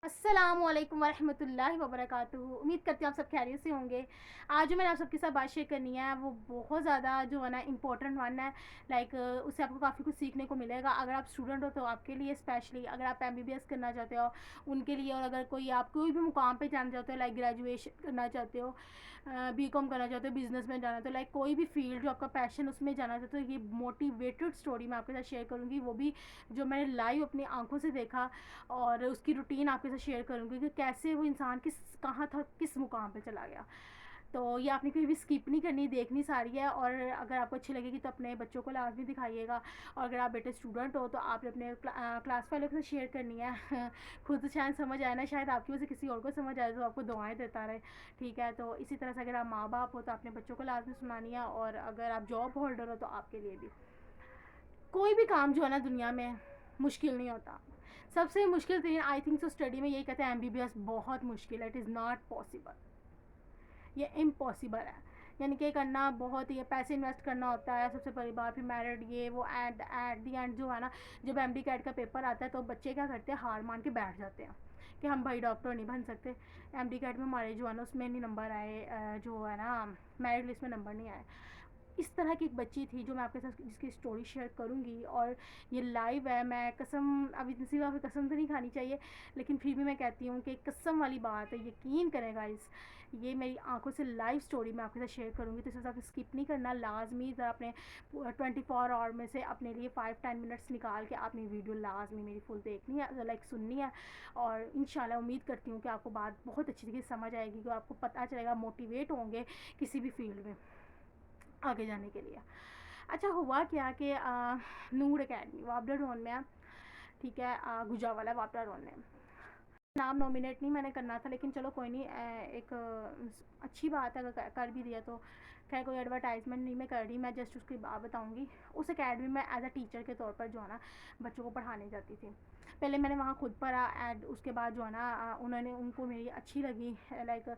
अस्सलामुअलैकुम वरहमतुल्लाहि वबरकातुहू। उम्मीद करती हूँ आप सब खैरियत से होंगे। आज जो मैंने आप सबके साथ बात शेयर करनी है वो बहुत ज़्यादा जो है ना इम्पोर्टेंट वन है। लाइक उससे आपको काफ़ी कुछ सीखने को मिलेगा। अगर आप स्टूडेंट हो तो आपके लिए स्पेशली, अगर आप एमबीबीएस करना चाहते हो उनके लिए, और अगर आप कोई भी मुकाम पे जाना चाहते हो, लाइक ग्रेजुएशन करना चाहते हो, बीकॉम करना चाहते हो, बिजनेस में जाना, तो लाइक कोई भी फील्ड जो आपका पैशन उसमें जाना चाहते हो, ये मोटिवेटेड स्टोरी मैं आपके साथ शेयर करूँगी। वो भी जो मैंने लाइव अपनी आंखों से देखा, और उसकी रूटीन आपके साथ शेयर करूँगी कि कैसे वो इंसान कहाँ था, किस मुकाम पे चला गया। तो ये आपने कभी भी स्किप नहीं करनी, देखनी सारी है। और अगर आपको अच्छी लगेगी तो अपने बच्चों को लाजमी दिखाइएगा। और अगर आप बेटे स्टूडेंट हो तो आपने अपने क्लास वालों के साथ शेयर करनी है। खुद तो शायद समझ आए ना, शायद आपकी वजह से किसी और को समझ आए तो आपको दुआएं देता रहे। ठीक है, तो इसी तरह से अगर आप माँ बाप हो तो अपने बच्चों को लाजमी सुनानी है। और अगर आप जॉब होल्डर हो तो आपके लिए भी कोई भी काम जो है ना दुनिया में मुश्किल नहीं होता। सबसे मुश्किल थी आई थिंक सो स्टडी में, यही कहते हैं एमबीबीएस बहुत मुश्किल है, इट इज़ नॉट पॉसिबल, ये इम्पॉसिबल है। यानी कि करना बहुत ही, पैसे इन्वेस्ट करना होता है सबसे पहली बार, फिर मैरिड ये वो, एट दी एंड जो है ना, जब एमडी कैट का पेपर आता है तो बच्चे क्या करते हैं, हार मान के बैठ जाते हैं कि हम भाई डॉक्टर नहीं बन सकते। एमडी कैट में हमारे जो है ना उसमें नहीं नंबर आए, जो है ना मेरिट लिस्ट में नंबर नहीं आए। इस तरह की एक बच्ची थी जो मैं आपके साथ जिसकी स्टोरी शेयर करूँगी। और ये लाइव है, मैं कसम, अब इतनी सी बात कसम तो नहीं खानी चाहिए, लेकिन फिर भी मैं कहती हूँ कि कसम वाली बात है, यकीन करें गाइस, ये मेरी आंखों से लाइव स्टोरी मैं आपके साथ शेयर करूँगी। तो इस हिसाब से स्किप नहीं करना, लाजमी ज़रा अपने 24 आवर में से अपने लिए 5-10 मिनट्स निकाल के आपने वीडियो लाजमी मेरी फुल देखनी है, लाइक सुननी है। और इंशाल्लाह उम्मीद करती हूँ कि आपको बात बहुत अच्छी तरीके से समझ आएगी, कि आपको पता चलेगा, मोटिवेट होंगे किसी भी फील्ड में आगे जाने के लिए। अच्छा, हुआ क्या कि नूर अकेडमी वापडा रोन में है। ठीक है, गुजरावाला वापडा रोन में। नाम नॉमिनेट नहीं मैंने करना था, लेकिन चलो कोई नहीं, एक अच्छी बात है, अगर कर भी दिया तो खैर, कोई एडवर्टाइजमेंट नहीं मैं कर रही, मैं जस्ट उसकी बात बताऊंगी। उस एकेडमी में एज अ टीचर के तौर पर जो है ना बच्चों को पढ़ाने जाती थी। पहले मैंने वहाँ खुद पढ़ा, एंड उसके बाद जो है ना उन्होंने, उनको मेरी अच्छी लगी, लाइक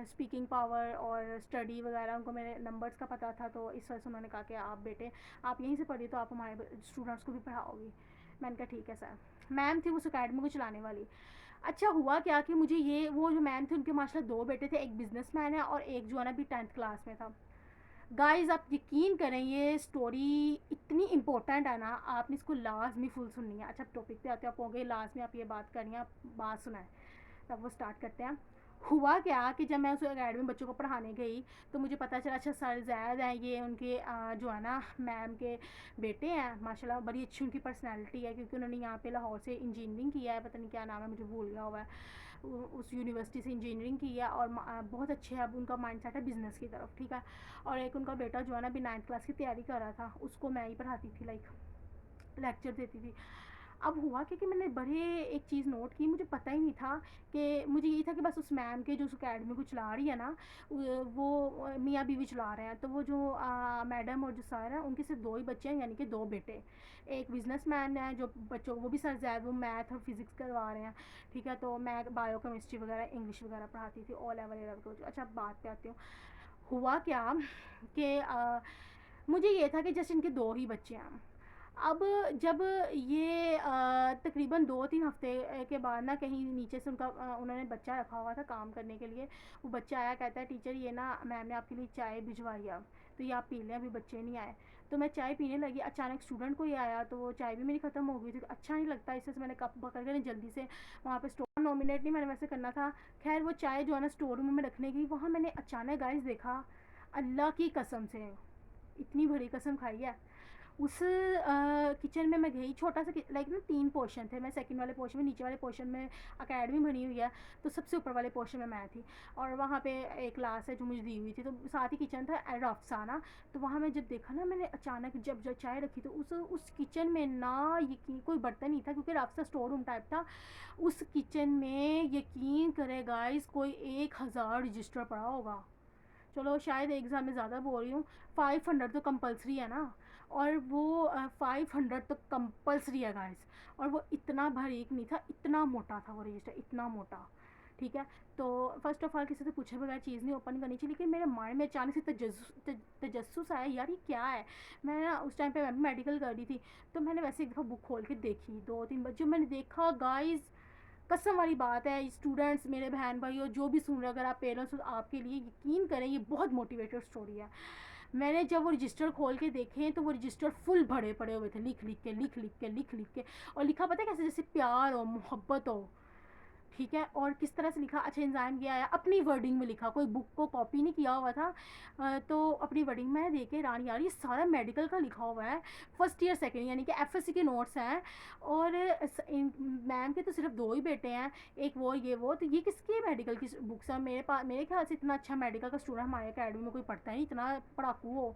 स्पीकिंग पावर और स्टडी वगैरह, उनको मेरे नंबर्स का पता था। तो इस वजह से उन्होंने कहा कि आप बेटे, आप यहीं से पढ़िए तो आप हमारे स्टूडेंट्स को भी पढ़ाओगी। मैंने कहा ठीक है सर। मैम थी उस अकेडमी को चलाने वाली। अच्छा, हुआ क्या कि मुझे ये, वो जो मैम थे उनके माशाल्लाह 2 बेटे थे, एक बिजनेसमैन है और एक जो है ना अभी 10th क्लास में था। गाइस आप यकीन करें, ये स्टोरी इतनी इंपॉर्टेंट है ना, आपने इसको लाजमी फुल सुननी है। अच्छा, टॉपिक पे आते आप होंगे, लास्ट में आप ये बात करनी है, आप बात सुनाएं। तब वो स्टार्ट करते हैं। हुआ क्या कि जब मैं उस अकेडमी में बच्चों को पढ़ाने गई तो मुझे पता चला, अच्छा सर जैद हैं ये, उनके जो है ना मैम के बेटे हैं। माशाल्लाह बड़ी अच्छी उनकी पर्सनैलिटी है, क्योंकि उन्होंने यहाँ पे लाहौर से इंजीनियरिंग किया है, पता नहीं क्या नाम है, मुझे भूल गया हुआ है। उस यूनिवर्सिटी से इंजीनियरिंग की है, और बहुत अच्छे है, अब उनका माइंड सेट है बिज़नेस की तरफ। ठीक है, और एक उनका बेटा जो है ना अभी 9th क्लास की तैयारी कर रहा था, उसको मैं ही पढ़ाती थी, लाइक लेक्चर देती थी। अब हुआ क्या कि मैंने बड़े एक चीज़ नोट की, मुझे पता ही नहीं था कि, मुझे यही था कि बस उस मैम के जो उस अकेडमी को चला रही है ना, वो मियाँ बीवी चला रहे हैं। तो वो जो मैडम और जो सर हैं उनके सिर्फ 2 ही बच्चे हैं, यानी कि 2 बेटे। एक बिजनेसमैन है जो बच्चों को, वो भी सर जैद, वो मैथ और फिज़िक्स करवा रहे हैं। ठीक है, तो मैं बायो केमिस्ट्री वगैरह, इंग्लिश वगैरह पढ़ाती थी, ओ लेवल, ए लेवल को। अच्छा, बात पे आती हूँ। हुआ क्या कि मुझे ये था कि जैसे इनके 2 ही बच्चे हैं। अब जब ये तकरीबन 2-3 हफ्ते के बाद ना, कहीं नीचे से उनका उन्होंने बच्चा रखा हुआ था काम करने के लिए। वो बच्चा आया, कहता है टीचर ये ना मैम ने आपके लिए चाय भिजवाई है, तो ये आप पी लें, अभी बच्चे नहीं आए। तो मैं चाय पीने लगी, अचानक स्टूडेंट कोई आया, तो वो चाय भी मेरी ख़त्म हो गई थी। तो अच्छा नहीं लगता, इससे मैंने कप पकड़ कर जल्दी से वहाँ पे स्टोर नॉमिनेट नहीं मैंने वैसे करना था। खैर वो चाय जो है ना स्टोर रूम में रखने गई, वहाँ मैंने अचानक गाइस देखा, अल्लाह की कसम से, इतनी बड़ी कसम खाई है। उस किचन में मैं गई, छोटा सा लाइक ना 3 पोर्शन थे, मैं सेकंड वाले पोर्शन में, नीचे वाले पोर्शन में अकेडमी बनी हुई है, तो सबसे ऊपर वाले पोर्शन में मैं थी। और वहाँ पे एक क्लास है जो मुझे दी हुई थी, तो साथ ही किचन था, रफ सा ना। तो वहाँ मैं जब देखा ना, मैंने अचानक जब चाय रखी, तो उस किचन में ना यकीन, कोई बर्तन नहीं था क्योंकि रफ सा स्टोर रूम टाइप था। उस किचन में यकीन करे गाइस, कोई 1000 रजिस्टर पड़ा होगा। चलो शायद एक एग्ज़ाम में ज़्यादा बोल रही हूँ, 500 तो कंपलसरी है ना। और वो 500 तो कंपलसरी है गाइस। और वो इतना बारीक नहीं था, इतना मोटा था वो रजिस्टर, इतना मोटा। ठीक है, तो फर्स्ट ऑफ ऑल किसी से पूछे बगैर चीज़ नहीं ओपन करनी चाहिए, लेकिन मेरे माइंड में अचानक से तजस्सुस आया, यार ये क्या है। मैं ना उस टाइम पे मैं मेडिकल कर रही थी, तो मैंने वैसे एक दफ़ा बुक खोल के देखी, 2-3 बार जब मैंने देखा गाइस, कसम वाली बात है, स्टूडेंट्स मेरे बहन भाई और जो भी सुन रहे, अगर आप पेरेंट्स हो तो आपके लिए यकीन करें ये बहुत मोटिवेटेड स्टोरी है। मैंने जब वो रजिस्टर खोल के देखे तो वो रजिस्टर फुल भरे पड़े हुए थे, लिख लिख के लिख लिख के लिख लिख के, और लिखा पता है कैसे, जैसे प्यार हो, मोहब्बत हो। ठीक है, और किस तरह से लिखा, अच्छा एंजाइम किया है, अपनी वर्डिंग में लिखा, कोई बुक को कॉपी नहीं किया हुआ था। तो अपनी वर्डिंग में देख के रानी यार ये सारा मेडिकल का लिखा हुआ है, फर्स्ट ईयर सेकेंड यानी कि एफएससी के नोट्स हैं। और मैम के तो सिर्फ 2 ही बेटे हैं, एक वो ये वो, तो ये किसकी मेडिकल की बुक्स है? मेरे पास, मेरे ख्याल से इतना अच्छा मेडिकल का स्टूडेंट हमारे अकेडमी में कोई पढ़ता है नहीं, इतना पढ़ाकू हो।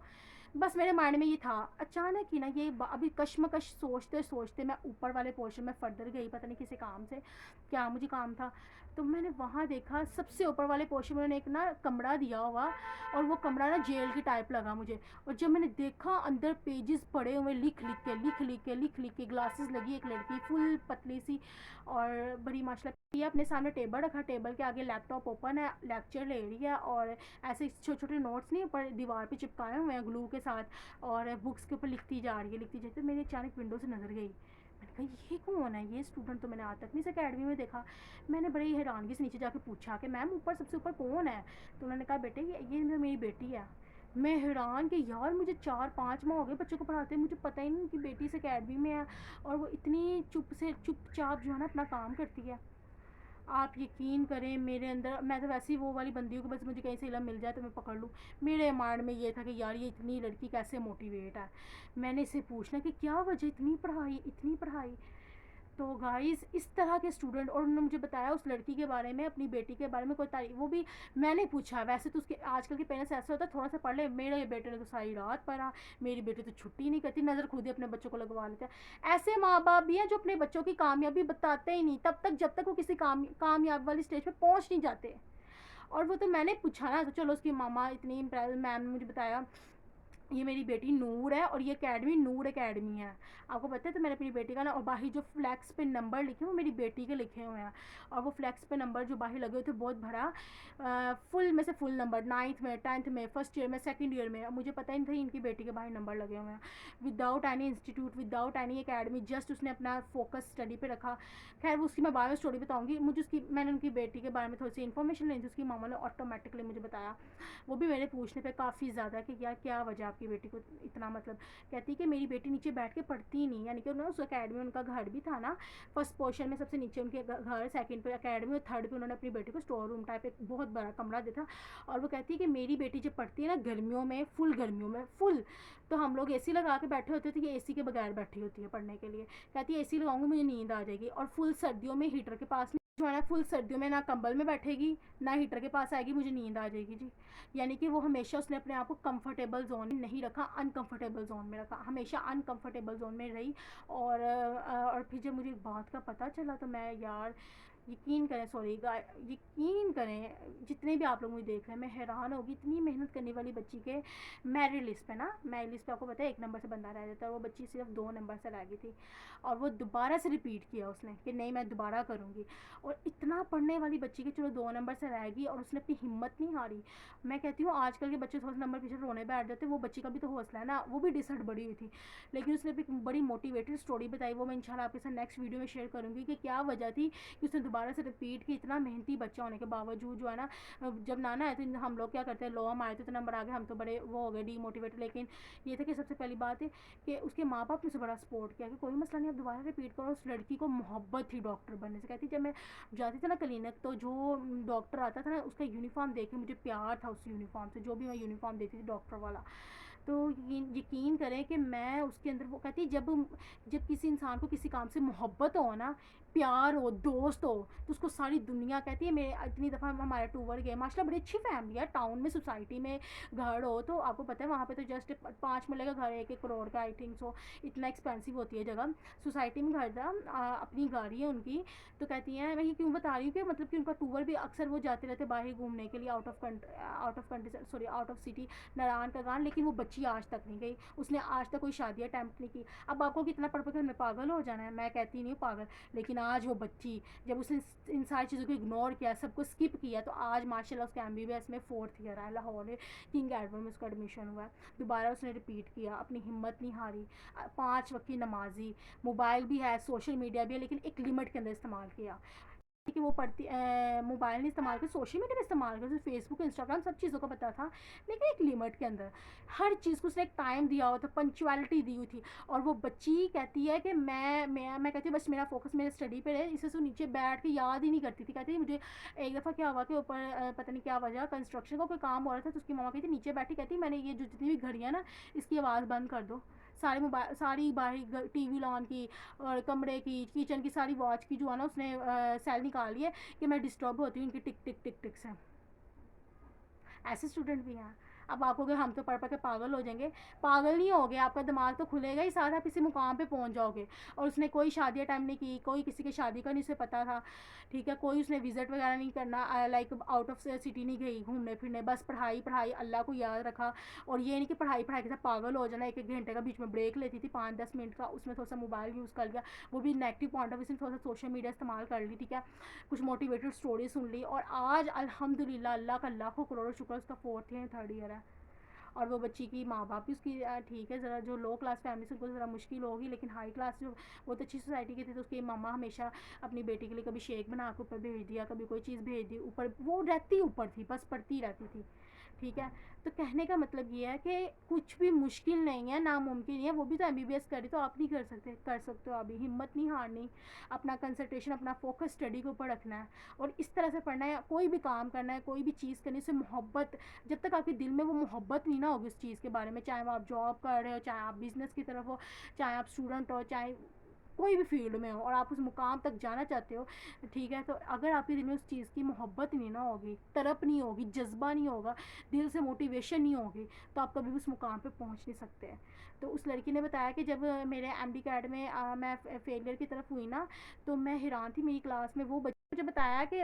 बस मेरे माइंड में ये था। अचानक ही ना ये अभी कश्मकश सोचते सोचते मैं ऊपर वाले पोर्शन में फर्दर गई, पता नहीं किसी काम से, क्या मुझे काम था। तो मैंने वहाँ देखा सबसे ऊपर वाले पोर्शन में उन्होंने एक ना कमरा दिया हुआ, और वो कमरा ना जेल की टाइप लगा मुझे। और जब मैंने देखा अंदर पेजेस पड़े हुए, लिख लिख के लिख लिख के लिख लिख के, ग्लासेस लगी एक लड़की फुल पतली सी और बड़ी माशाल्लाह, ये अपने सामने टेबल रखा, टेबल के आगे लैपटॉप ओपन है, लेक्चर ले रही है, और ऐसे छोटे छोटे नोट्स नहीं ऊपर दीवार पे चिपकाए हुए हैं ग्लू के साथ, और बुक्स के ऊपर लिखती जा रही है लिखती जाती। तो मेरी अचानक विंडो से नज़र गई, मैंने कहा ये कौन है, ये स्टूडेंट तो मैंने आज तक नहीं इस अकेडमी में देखा। मैंने बड़ी हैरानगी से नीचे जाके पूछा कि मैम ऊपर सबसे ऊपर कौन है? तो उन्होंने कहा बेटे ये मेरी बेटी है। मैं हैरान कि यार मुझे 4-5 माह हो गए बच्चों को पढ़ाते, मुझे पता ही नहीं कि बेटी इस अकेडमी में है, और वो इतनी चुपचाप जो है ना अपना काम करती है। आप यकीन करें मेरे अंदर, मैं तो वैसे ही वो वाली बंदी हूँ कि बस मुझे कहीं से इलम मिल जाए तो मैं पकड़ लूँ। मेरे माइंड में ये था कि यार ये इतनी लड़की कैसे मोटिवेट है। मैंने इससे पूछना कि क्या वजह, इतनी पढ़ाई इतनी पढ़ाई। तो गाइस इस तरह के स्टूडेंट, और उन्होंने मुझे बताया उस लड़की के बारे में, अपनी बेटी के बारे में कोई तारीफ, वो भी मैंने पूछा। वैसे तो उसके आजकल के पेरेंट्स ऐसा होता है थोड़ा सा पढ़ ले, मेरे बेटे ने तो सारी रात पढ़ा, मेरी बेटी तो छुट्टी नहीं करती, नज़र खुद ही अपने बच्चों को लगवा लेते हैं। ऐसे माँ बाप भी हैं जो अपने बच्चों की कामयाबी बताते ही नहीं तब तक जब तक वो किसी कामयाब वाली स्टेज पर पहुँच नहीं जाते। और वो तो मैंने पूछा ना, तो चलो उसकी मामा इतनी इम्प्रेस, मैम ने मुझे बताया ये मेरी बेटी नूर है और ये अकेडमी नूर अकेडमी है, आपको पता है। तो मैंने अपनी बेटी का ना, और बाहर जो फ्लैक्स पे नंबर लिखे वो मेरी बेटी के लिखे हुए हैं, और वो फ्लैक्स पे नंबर जो बाहर लगे हुए थे बहुत भरा, फुल में से फुल नंबर, 9th में, 10th में, फर्स्ट ईयर में, सेकंड ईयर में। मुझे पता ही नहीं था इनकी बेटी के बाहर नंबर लगे हुए हैं, without any institute, without any academy, just उसने अपना फोकस स्टडी पे रखा। खैर वो उसकी मैं बाद में स्टोरी बताऊँगी। मुझे उसकी, मैंने उनकी बेटी के बारे में थोड़ी सी इन्फॉर्मेशन ली थी, उसकी मामा ने ऑटोमेटिकली मुझे बताया, वो भी मेरे पूछने पे काफ़ी ज़्यादा कि यार क्या वजह आपकी बेटी को इतना, मतलब कहती कि मेरी बेटी नीचे बैठ के पढ़ती ही नहीं, यानी कि उन्होंने उस अकेडमी में उनका घर भी था ना, फर्स्ट पोर्शन में सबसे नीचे उनके घर, सेकंड पे अकेडमी, और थर्ड पे उन्होंने अपनी बेटी को स्टोर रूम टाइप एक बहुत बड़ा कमरा दिया था। और वो कहती है कि मेरी बेटी जब पढ़ती है ना गर्मियों में, फुल गर्मियों में फुल, तो हम लोग एसी लगा के बैठे होते थे, ये एसी के बगैर बैठी होती है पढ़ने के लिए। कहती है एसी लगाऊंगी मुझे नींद आ जाएगी, और फुल सर्दियों में हीटर के पास जो है ना, फुल सर्दियों में ना कंबल में बैठेगी ना हीटर के पास आएगी, मुझे नींद आ जाएगी जी। यानी कि वो हमेशा उसने अपने आप को कंफर्टेबल जोन में नहीं रखा, अनकंफर्टेबल जोन में रखा, हमेशा अनकंफर्टेबल जोन में रही। और फिर जब मुझे इस बात का पता चला तो मैं यार, यकीन करें, सॉरी यकीन करें जितने भी आप लोग मुझे देख रहे हैं, मैं हैरान होगी इतनी मेहनत करने वाली बच्ची के मेरिट लिस्ट पे ना, मेरिट लिस्ट पे आपको पता है 1 नंबर से बंदा रह जाता है, वो बच्ची सिर्फ 2 नंबर से रह गई थी। और वो दोबारा से रिपीट किया उसने कि नहीं मैं दोबारा करूँगी। और इतना पढ़ने वाली बच्ची के चलो 2 नंबर से रह गई और उसने अपनी हिम्मत नहीं हारी। मैं कहती हूँ आजकल के बच्चे थोड़ा सा नंबर पीछे रोने बैठ जाते हैं, वो बच्ची का भी तो हौसला है ना, वो भी डिसहर्ट बड़ी हुई थी, लेकिन उसने भी बड़ी मोटिवेटेड स्टोरी बताई, वो मैं इंशाल्लाह आपके साथ नेक्स्ट वीडियो में शेयर करूँगी कि क्या वजह थी कि उसने दोबारा से रिपीट की। इतना मेहनती बच्चा होने के बावजूद जो है ना, जब नाना आए तो हम लोग क्या करते हैं, लो हम आए थे तो नंबर आ गए, हम तो बड़े वो हो गए डीमोटिवेटेड। लेकिन ये था कि सबसे पहली बात है कि उसके माँ बाप ने उसे बड़ा सपोर्ट किया कि कोई मसला नहीं, आप दोबारा रिपीट करो। उस लड़की को मोहब्बत थी डॉक्टर बनने से। कहती जब मैं जाती थी ना क्लिनिक, तो जो डॉक्टर आता था ना उसका यूनिफॉर्म देख के मुझे प्यार था उस यूनिफॉर्म से, जो भी मैं यूनिफॉर्म देखती थी डॉक्टर वाला। तो यकीन करें कि मैं उसके अंदर, वो कहती जब जब किसी इंसान को किसी काम से मोहब्बत हो ना, प्यार हो, दोस्त हो, तो उसको सारी दुनिया कहती है। मैं इतनी दफ़ा हमारे टूर गए, माशाल्लाह बड़ी अच्छी फैमिली है, टाउन में सोसाइटी में घर हो, तो आपको पता है वहाँ पे तो जस्ट 5 मिले का घर 1-1 करोड़ का आई थिंक सो, इतना एक्सपेंसिव होती है जगह। सोसाइटी में घर था, अपनी गाड़ी है उनकी। तो कहती हैं, मैं ये क्यों बता रही हूँ कि मतलब कि उनका टूर भी अक्सर वो जाते रहते बाहर घूमने के लिए, out of country, sorry out of city, Narayan का गान। लेकिन वो बच्ची आज तक नहीं गई, उसने आज तक कोई शादी अटैम्प्ट नहीं की। अब आपको कितना पढ़ पढ़ में पागल हो जाना है, मैं कहती नहीं हूँ पागल, लेकिन आज वो बच्ची जब उसने इन सारी चीज़ों को इग्नोर किया, सबको स्किप किया, तो आज माशाल्लाह उसके MBBS में 4th ईयर है, लाहौर में किंग एडवर्ड में उसका एडमिशन हुआ है। दोबारा उसने रिपीट किया, अपनी हिम्मत नहीं हारी, 5 वक्त की नमाजी, मोबाइल भी है, सोशल मीडिया भी है, लेकिन एक लिमिट के अंदर इस्तेमाल किया। कि वो पढ़ती मोबाइल नहीं इस्तेमाल कर, सोशल मीडिया भी इस्तेमाल कर, फेसबुक इंस्टाग्राम सब चीज़ों का पता था, लेकिन एक लिमिट के अंदर। हर चीज़ को उसने एक टाइम दिया हुआ था, पंक्चुअलिटी दी हुई थी। और वो बच्ची कहती है कि मैं कहती हूँ बस मेरा फोकस मेरे स्टडी पे है, इससे वो नीचे बैठ के याद ही नहीं करती थी। कहती थी मुझे एक दफ़ा क्या हुआ कि ऊपर पता नहीं क्या वजह, कंस्ट्रक्शन का कोई काम हो रहा था, तो उसकी मामा कहती नीचे बैठी, कहती मैंने ये जो जितनी भी घड़ियाँ ना इसकी आवाज़ बंद कर दो। सारे मोबाइल, सारी बाहरी टीवी लॉन की और कमरे की, किचन की सारी वॉच की जो है ना उसने सेल निकाल ली है कि मैं डिस्टर्ब होती हूँ इनकी टिक टिक टिक टिक से। ऐसे स्टूडेंट भी हैं। अब आप कहोगे हम तो पढ़ पढ़ के पागल हो जाएंगे, पागल नहीं होगे, आपका दिमाग तो खुलेगा ही, साथ आप किसी मुकाम पे पहुंच जाओगे। और उसने कोई शादी अटेंड नहीं की, कोई किसी की शादी का नहीं उसे पता था, ठीक है, कोई उसने विजिट वगैरह नहीं करना, लाइक आउट ऑफ सिटी नहीं गई घूमने फिरने, बस पढ़ाई पढ़ाई, अल्लाह को याद रखा। और ये नहीं कि पढ़ाई पढ़ाई के साथ पागल हो जाना, एक एक घंटे का बीच में ब्रेक लेती थी 5-10 मिनट का, उसमें थोड़ा सा मोबाइल यूज़ कर लिया, वो भी नेगेटिव पॉइंट ऑफ व्यू से थोड़ा सा सोशल मीडिया इस्तेमाल कर ली, ठीक है, कुछ मोटिवेटेड स्टोरी सुन ली। और आज अल्हम्दुलिल्लाह अल्लाह का लाखों करोड़ों शुक्र, उसका 4th या 3rd ईयर है। और वो बच्ची की माँ बाप भी उसकी ठीक है, ज़रा जो लो क्लास फैमिली से उनको ज़रा मुश्किल होगी, लेकिन हाई क्लास जो बहुत अच्छी सोसाइटी के थे, तो उसकी मम्मा हमेशा अपनी बेटी के लिए कभी शेक बना के ऊपर भेज दिया, कभी कोई चीज़ भेज दी ऊपर, वो रहती ऊपर थी, बस पढ़ती रहती थी, ठीक है। तो कहने का मतलब ये है कि कुछ भी मुश्किल नहीं है, नामुमकिन है, वो भी तो एमबीबीएस करी, तो आप नहीं कर सकते, कर सकते हो, अभी हिम्मत नहीं हारनी, अपना कंसंट्रेशन, अपना फोकस स्टडी के ऊपर रखना है, और इस तरह से पढ़ना है। कोई भी काम करना है, कोई भी चीज़ करने से मोहब्बत, जब तक आपके दिल में वो मोहब्बत नहीं ना होगी उस चीज़ के बारे में, चाहे वो आप जॉब कर रहे हो, चाहे आप बिज़नेस की तरफ हो, चाहे आप स्टूडेंट हो, चाहे कोई भी फील्ड में हो, और आप उस मुकाम तक जाना चाहते हो, ठीक है, तो अगर आपके दिल में उस चीज़ की मोहब्बत नहीं ना होगी, तड़प नहीं होगी, जज्बा नहीं होगा, दिल से मोटिवेशन नहीं होगी, तो आप कभी भी उस मुकाम पे पहुंच नहीं सकते हैं। तो उस लड़की ने बताया कि जब मेरे एमडी कैड में मैं फेलियर की तरफ हुई ना, तो मैं हैरान थी, मेरी क्लास में वो बच्चे मुझे बताया कि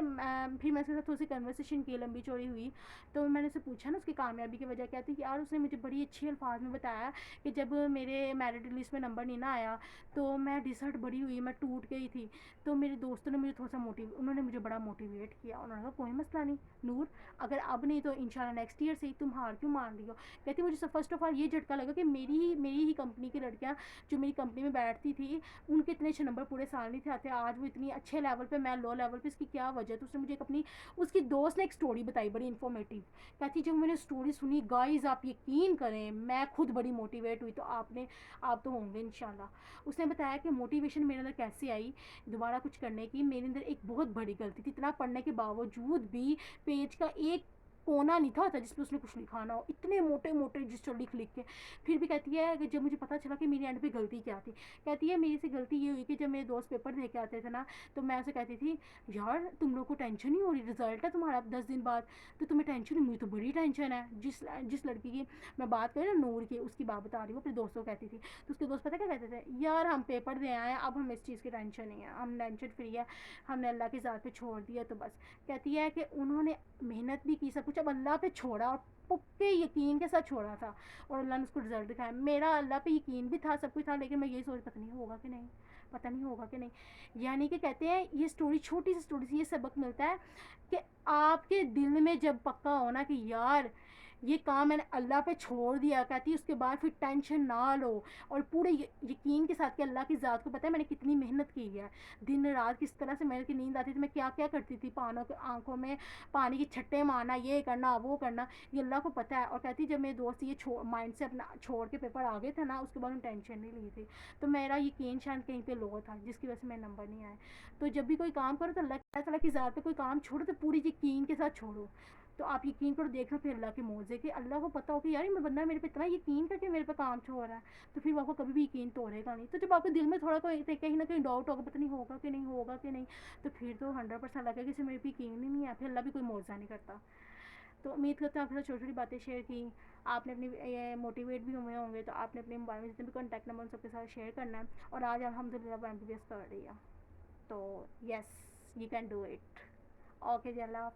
फिर मैं उसके साथ थोड़ी सी कन्वर्सेशन की, लंबी चौड़ी हुई, तो मैंने उससे पूछा ना उसकी कामयाबी की वजह क्या थी, यार उसने मुझे बड़ी अच्छी अल्फाज में बताया कि जब मेरे मेरिट लिस्ट में नंबर नहीं ना आया, तो मैं डिसर्ट बड़ी हुई, मैं टूट गई थी। तो मेरे दोस्तों ने मुझे थोड़ा सा उन्होंने मुझे बड़ा मोटिवेट किया, उन्होंने कहा कोई मसला नहीं नूर, अगर अब नहीं तो इंशाल्लाह नेक्स्ट ईयर से ही, तुम हार क्यों मान रही हो। कहती मुझे फर्स्ट ऑफ ऑल ये झटका लगा कि मेरी ही कंपनी की लड़कियाँ जो मेरी कंपनी में बैठती थी, उनके इतने अच्छे नंबर पूरे साल नहीं थे आते, आज वो इतनी अच्छे लेवल पे, मैं लो लेवल पे, इसकी क्या वजह। तो उसने मुझे एक अपनी, उसकी दोस्त ने एक स्टोरी बताई बड़ी इन्फॉर्मेटिव, कहती जब मैंने स्टोरी सुनी गाइस आप यकीन करें मैं खुद बड़ी मोटिवेट हुई, तो आप तो होंगे इंशाल्लाह। उसने बताया कि मोटिवेशन मेरे अंदर कैसे आई दोबारा कुछ करने की। मेरे अंदर एक बहुत बड़ी गलती थी, इतना पढ़ने के बावजूद भी पेज का एक कोना नहीं था होता जिसमें उसने कुछ लिखा ना हो, इतने मोटे मोटे रजिस्टर लिख लिख के। फिर भी कहती है कि जब मुझे पता चला कि मेरी एंड पे गलती क्या थी, कहती है मेरी से गलती ये हुई कि जब मेरे दोस्त पेपर दे के आते थे ना, तो मैं उसे कहती थी यार तुम लोग को टेंशन नहीं हो रही, रिजल्ट है तुम्हारा 10 दिन बाद, तो तुम्हें टेंशन नहीं, मुझे तो बड़ी टेंशन है। जिस लड़की की मैं बात करी ना, नूर की, उसकी बात बता रही हूँ, अपने दोस्तों को कहती थी, तो उसके दोस्त पता क्या कहते थे, यार हम पेपर दे आए, अब हमें इस चीज़ की टेंशन नहीं है, हम टेंशन फ्री है, हमने अल्लाह की ज़ात पे छोड़ दिया, तो बस। कहती है कि उन्होंने मेहनत भी की, सब कुछ, अब अल्लाह पे छोड़ा, और पक्के यकीन के साथ छोड़ा था, और अल्लाह ने उसको रिजल्ट दिखाया। मेरा अल्लाह पे यकीन भी था, सब कुछ था, लेकिन मैं यही सोच पता नहीं होगा कि नहीं, पता नहीं होगा कि नहीं। यानी कि कहते हैं ये स्टोरी, छोटी सी स्टोरी से ये सबक मिलता है कि आपके दिल में जब पक्का होना कि यार ये काम मैंने अल्लाह पे छोड़ दिया, कहती है उसके बाद फिर टेंशन ना लो, और पूरे यकीन के साथ कि अल्लाह की ज़ात को पता है मैंने कितनी मेहनत की है, दिन रात किस तरह से मेरे की नींद आती थी, मैं क्या क्या करती थी, आंखों में पानी की छट्टे मारना, ये करना वो करना, ये अल्लाह को पता है। और कहती जब मेरे दोस्त ये माइंड से अपना छोड़ के पेपर आ गए थे ना, उसके बाद उन्होंने टेंशन नहीं ली थी, तो मेरा यकीन शायद कहीं पे लो था, जिसकी वजह से मेरे नंबर नहीं आए। तो जब भी कोई काम करो तो अल्लाह ताला की ज़ात पे कोई काम छोड़ो तो पूरी यकीन के साथ छोड़ो, तो आप यकीन करो देखना फिर अल्लाह के मौजे कि अल्लाह को पता हो कि यार ये बंदा मेरे पे इतना यकीन करके मेरे पे काम छोड़ रहा है, तो फिर वो आपको कभी भी यकीन तोड़ेगा नहीं। तो जब आपके दिल में थोड़ा कोई कहीं ना कहीं डाउट होगा, पता नहीं होगा कि नहीं, होगा कि नहीं, तो फिर तो 100% लगेगा कि इसे मेरे पे यकीन ही नहीं है, फिर अल्लाह भी कोई मौजा नहीं करता। तो उम्मीद करते हैं आपके साथ छोटी छोटी बातें शेयर की, आपने अपनी ये मोटिवेट भी हुए होंगे, तो आपने अपने मोबाइल में जितने भी कॉन्टैक्ट नंबर उन सबके साथ शेयर करना है। और आज अल्हम्दुलिल्लाह एमबीबीएस कर रही है, तो yes you can do it. Okay जी, अल्लाह।